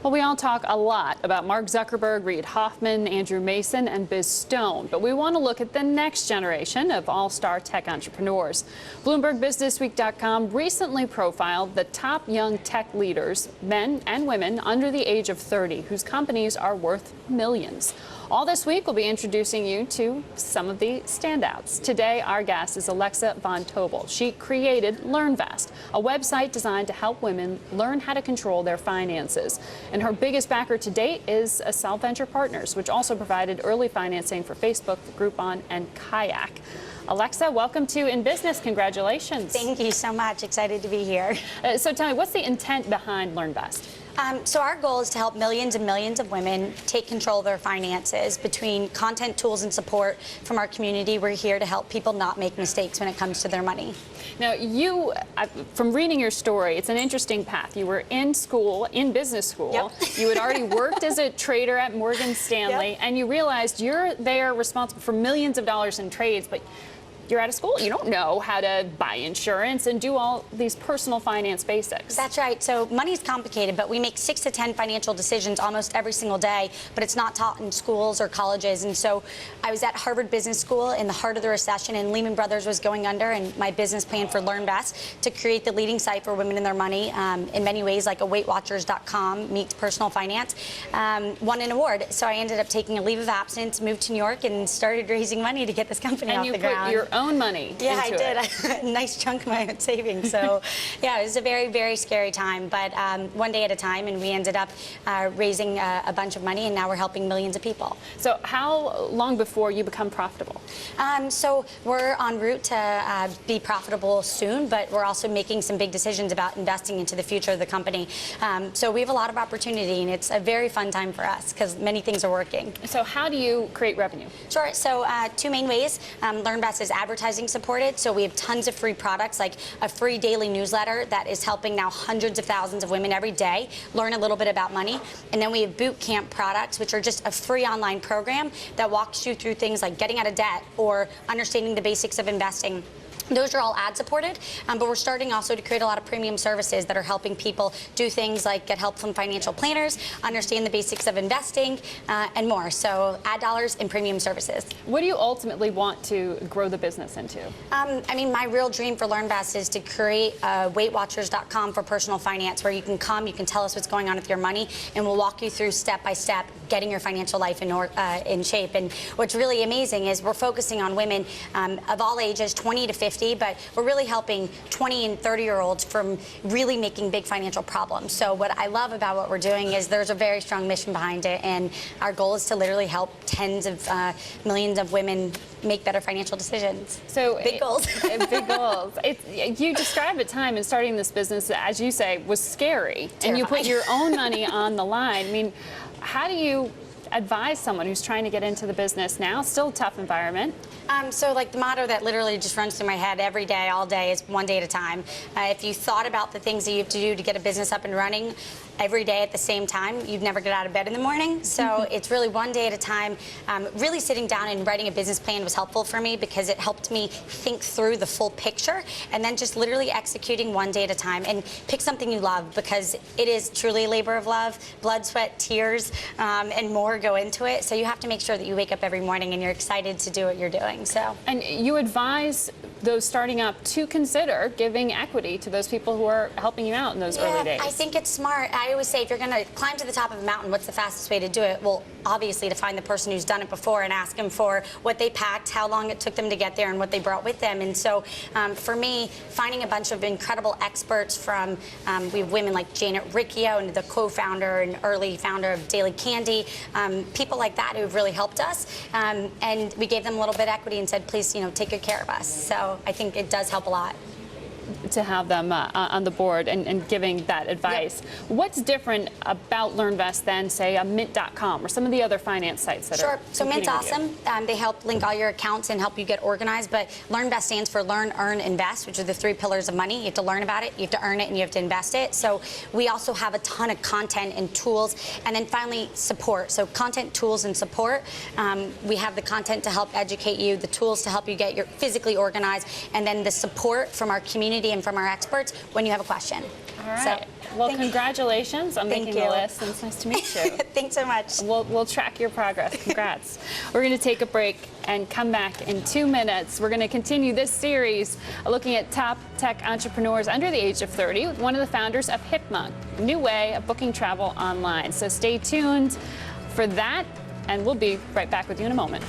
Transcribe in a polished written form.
Well, we all talk a lot about Mark Zuckerberg, Reid Hoffman, Andrew Mason, and Biz Stone, but we want to look at the next generation of all-star tech entrepreneurs. BloombergBusinessWeek.com recently profiled the top young tech leaders, men and women under the age of 30, whose companies are worth millions. All this week, we'll be introducing you to some of the standouts. Today, our guest is Alexa von Tobel. She created LearnVest, a website designed to help women learn how to control their finances. And her biggest backer to date is Accel Venture Partners, which also provided early financing for Facebook, Groupon, and Kayak. Alexa, welcome to InBusiness. Congratulations. Thank you so much. Excited to be here. So tell me, what's the intent behind LearnVest? So our goal is to help millions and millions of women take control of their finances. Between content, tools, and support from our community, we're here to help people not make mistakes when it comes to their money. Now, you, from reading your story, it's an interesting path. You were in school, in business school. Yep. You had already worked as a trader at Morgan Stanley, Yep. and you realized you're there responsible for millions of dollars in trades, but you're out of school. You don't know how to buy insurance and do all these personal finance basics. That's right. So money's complicated, but we make 6 to 10 financial decisions almost every single day, but it's not taught in schools or colleges. And so I was at Harvard Business School in the heart of the recession, and Lehman Brothers was going under, and my business plan for LearnVest to create the leading site for women and their money in many ways, like a WeightWatchers.com meets personal finance, won an award. So I ended up taking a leave of absence, moved to New York, and started raising money to get this company off the ground. And you put your own money into it. Yeah, I did. A nice chunk of my own savings. So, yeah, it was a very, very scary time, but one day at a time, and we ended up raising a bunch of money, and now we're helping millions of people. So how long before you become profitable? So we're en route to be profitable soon, but we're also making some big decisions about investing into the future of the company. So we have a lot of opportunity, and it's a very fun time for us because many things are working. So how do you create revenue? Sure. So 2 main ways. LearnVest is advertising supported, so we have tons of free products, like a free daily newsletter that is helping now hundreds of thousands of women every day learn a little bit about money. And then we have boot camp products, which are just a free online program that walks you through things like getting out of debt or understanding the basics of investing. Those are all ad supported, but we're starting also to create a lot of premium services that are helping people do things like get help from financial planners, understand the basics of investing, and more. So ad dollars and premium services. What do you ultimately want to grow the business into? I mean, my real dream for LearnVest is to create WeightWatchers.com for personal finance, where you can come, you can tell us what's going on with your money, and we'll walk you through step by step getting your financial life in shape. And what's really amazing is we're focusing on women of all ages, 20 to 50. But we're really helping 20 and 30-year-olds from really making big financial problems. So what I love about what we're doing is there's a very strong mission behind it, and our goal is to literally help tens of millions of women make better financial decisions. So big goals. Big goals. You describe a time in starting this business that, as you say, was scary, Terrifying. And you put your own money on the line. I mean, how do you advise someone who's trying to get into the business now? Still a tough environment. So like the motto that literally just runs through my head every day, all day, is one day at a time. If you thought about the things that you have to do to get a business up and running every day at the same time, you'd never get out of bed in the morning. So it's really one day at a time. Really sitting down and writing a business plan was helpful for me because it helped me think through the full picture, and then just literally executing one day at a time. And pick something you love, because it is truly a labor of love. Blood, sweat, tears, and more go into it. So you have to make sure that you wake up every morning and you're excited to do what you're doing. So. And you advise those starting up to consider giving equity to those people who are helping you out in those early days. I think it's smart. I always say, if you're going to climb to the top of a mountain, what's the fastest way to do it? Well, obviously to find the person who's done it before and ask them for what they packed, how long it took them to get there, and what they brought with them. And so for me, finding a bunch of incredible experts from, we have women like Janet Riccio, and the co-founder and early founder of Daily Candy, people like that who've really helped us. And we gave them a little bit of equity and said, please, take good care of us. So I think it does help a lot. To have them on the board and giving that advice. Yep. What's different about LearnVest than, say, a Mint.com or some of the other finance sites that are So Mint's awesome. They help link all your accounts and help you get organized, but LearnVest stands for Learn, Earn, Invest, which are the 3 pillars of money. You have to learn about it, you have to earn it, and you have to invest it. So we also have a ton of content and tools, and then finally support. So content, tools, and support. We have the content to help educate you, the tools to help you get your physically organized, and then the support from our community and from our experts when you have a question. All right. So, Well, congratulations on Thank making the you. list, and it's nice to meet you. Thanks so much. We'll track your progress. Congrats. We're going to take a break and come back in 2 minutes. We're going to continue this series looking at top tech entrepreneurs under the age of 30 with one of the founders of Hipmonk, a new way of booking travel online. So stay tuned for that, and we'll be right back with you in a moment.